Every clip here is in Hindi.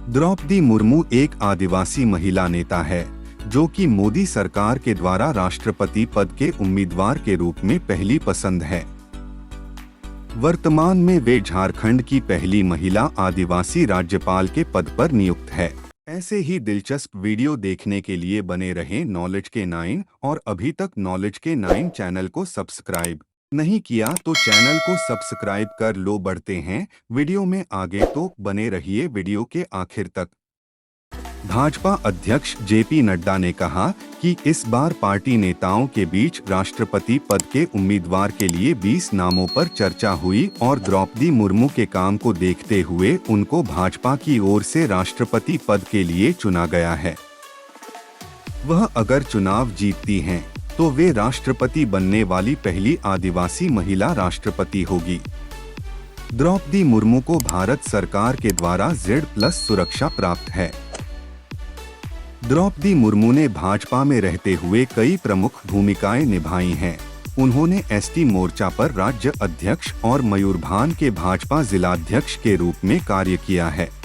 द्रौपदी मुर्मू एक आदिवासी महिला नेता है जो कि मोदी सरकार के द्वारा राष्ट्रपति पद के उम्मीदवार के रूप में पहली पसंद है। वर्तमान में वे झारखंड की पहली महिला आदिवासी राज्यपाल के पद पर नियुक्त है। ऐसे ही दिलचस्प वीडियो देखने के लिए बने रहें नॉलेज के 9 और अभी तक नॉलेज के 9 चैनल को सब्सक्राइब नहीं किया तो चैनल को सब्सक्राइब कर लो। बढ़ते हैं वीडियो में आगे तो बने रहिए वीडियो के आखिर तक। भाजपा अध्यक्ष जेपी नड्डा ने कहा कि इस बार पार्टी नेताओं के बीच राष्ट्रपति पद के उम्मीदवार के लिए 20 नामों पर चर्चा हुई और द्रौपदी मुर्मू के काम को देखते हुए उनको भाजपा की ओर से राष्ट्रपति पद के लिए चुना गया है। वह अगर चुनाव जीतती हैं, तो वे राष्ट्रपति बनने वाली पहली आदिवासी महिला राष्ट्रपति होगी। द्रौपदी मुर्मू को भारत सरकार के द्वारा Z+ सुरक्षा प्राप्त है। द्रौपदी मुर्मू ने भाजपा में रहते हुए कई प्रमुख भूमिकाएं निभाई हैं। उन्होंने एसटी मोर्चा पर राज्य अध्यक्ष और मयूरभान के भाजपा जिलाध्यक्ष के रूप में कार्य किया है।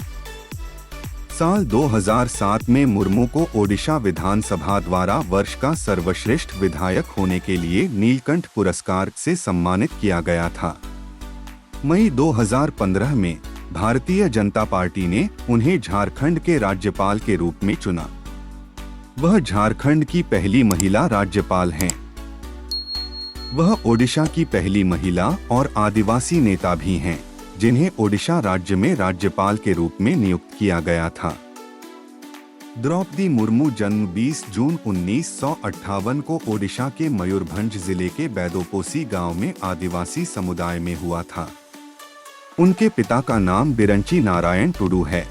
साल 2007 में मुर्मू को ओडिशा विधानसभा द्वारा वर्ष का सर्वश्रेष्ठ विधायक होने के लिए नीलकंठ पुरस्कार से सम्मानित किया गया था। मई 2015 में भारतीय जनता पार्टी ने उन्हें झारखंड के राज्यपाल के रूप में चुना। वह झारखंड की पहली महिला राज्यपाल हैं। वह ओडिशा की पहली महिला और आदिवासी नेता भी हैं, जिन्हें ओडिशा राज्य में राज्यपाल के रूप में नियुक्त किया गया था। द्रौपदी मुर्मू जन्म 20 जून 1958 को ओडिशा के मयूरभंज जिले के बैदोपोसी गांव में आदिवासी समुदाय में हुआ था। उनके पिता का नाम बिरंची नारायण टुडू है।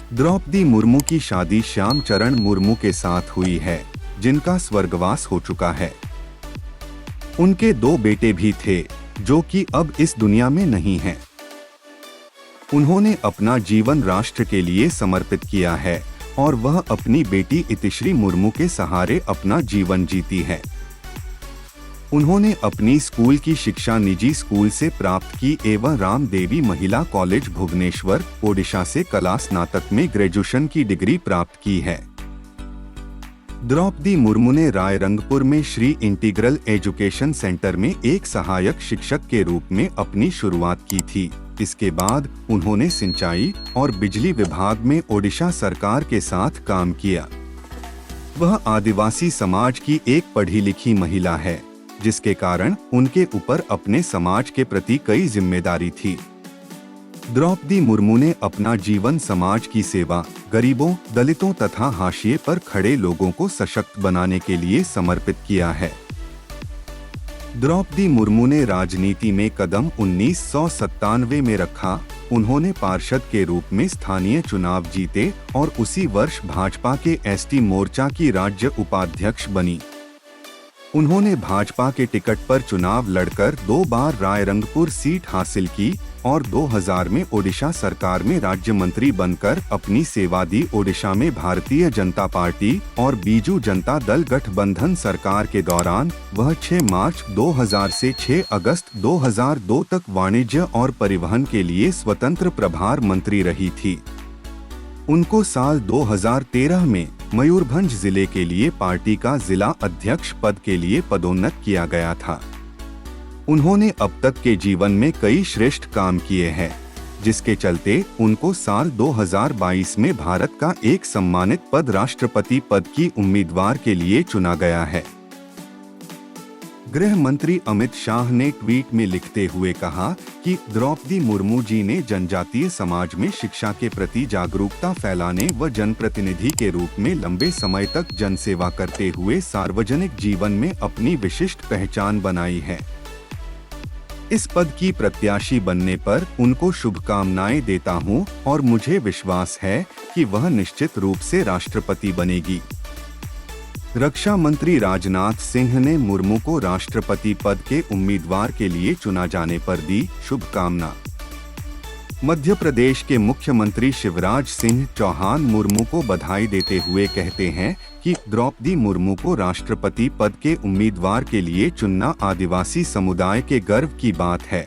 द्रौपदी मुर्मू की शादी श्याम चरण मुर्मू के साथ हुई है, जिनका स्वर्गवास हो चुका है। उनके 2 बेटे भी थे, जो कि अब इस दुनिया में नहीं हैं। उन्होंने अपना जीवन राष्ट्र के लिए समर्पित किया है और वह अपनी बेटी इतिश्री मुर्मू के सहारे अपना जीवन जीती है। उन्होंने अपनी स्कूल की शिक्षा निजी स्कूल से प्राप्त की एवं राम देवी महिला कॉलेज भुवनेश्वर, ओडिशा से कला स्नातक में ग्रेजुएशन की डिग्री प्राप्त की है। द्रौपदी मुर्मू ने रायरंगपुर में श्री इंटीग्रल एजुकेशन सेंटर में एक सहायक शिक्षक के रूप में अपनी शुरुआत की थी। इसके बाद उन्होंने सिंचाई और बिजली विभाग में ओडिशा सरकार के साथ काम किया। वह आदिवासी समाज की एक पढ़ी लिखी महिला है, जिसके कारण उनके ऊपर अपने समाज के प्रति कई जिम्मेदारी थी। द्रौपदी मुर्मू ने अपना जीवन समाज की सेवा, गरीबों, दलितों तथा हाशिए पर खड़े लोगों को सशक्त बनाने के लिए समर्पित किया है। द्रौपदी मुर्मू ने राजनीति में कदम 1997 में रखा। उन्होंने पार्षद के रूप में स्थानीय चुनाव जीते और उसी वर्ष भाजपा के एसटी मोर्चा की राज्य उपाध्यक्ष बनी। उन्होंने भाजपा के टिकट पर चुनाव लड़कर 2 बार रायरंगपुर सीट हासिल की और 2000 में ओडिशा सरकार में राज्य मंत्री बनकर अपनी सेवा दी। ओडिशा में भारतीय जनता पार्टी और बीजू जनता दल गठबंधन सरकार के दौरान वह 6 मार्च 2000 से 6 अगस्त 2002 तक वाणिज्य और परिवहन के लिए स्वतंत्र प्रभार मंत्री रही थी। उनको साल 2013 में मयूरभंज जिले के लिए पार्टी का जिला अध्यक्ष पद के लिए पदोन्नत किया गया था। उन्होंने अब तक के जीवन में कई श्रेष्ठ काम किए हैं, जिसके चलते उनको साल 2022 में भारत का एक सम्मानित पद राष्ट्रपति पद की उम्मीदवार के लिए चुना गया है। गृह मंत्री अमित शाह ने ट्वीट में लिखते हुए कहा कि द्रौपदी मुर्मू जी ने जनजातीय समाज में शिक्षा के प्रति जागरूकता फैलाने व जनप्रतिनिधि के रूप में लंबे समय तक जनसेवा करते हुए सार्वजनिक जीवन में अपनी विशिष्ट पहचान बनाई है। इस पद की प्रत्याशी बनने पर उनको शुभकामनाएं देता हूं और मुझे विश्वास है कि वह निश्चित रूप से राष्ट्रपति बनेगी। रक्षा मंत्री राजनाथ सिंह ने मुर्मू को राष्ट्रपति पद के उम्मीदवार के लिए चुना जाने पर दी शुभकामना। मध्य प्रदेश के मुख्यमंत्री शिवराज सिंह चौहान मुर्मू को बधाई देते हुए कहते हैं कि द्रौपदी मुर्मू को राष्ट्रपति पद के उम्मीदवार के लिए चुनना आदिवासी समुदाय के गर्व की बात है।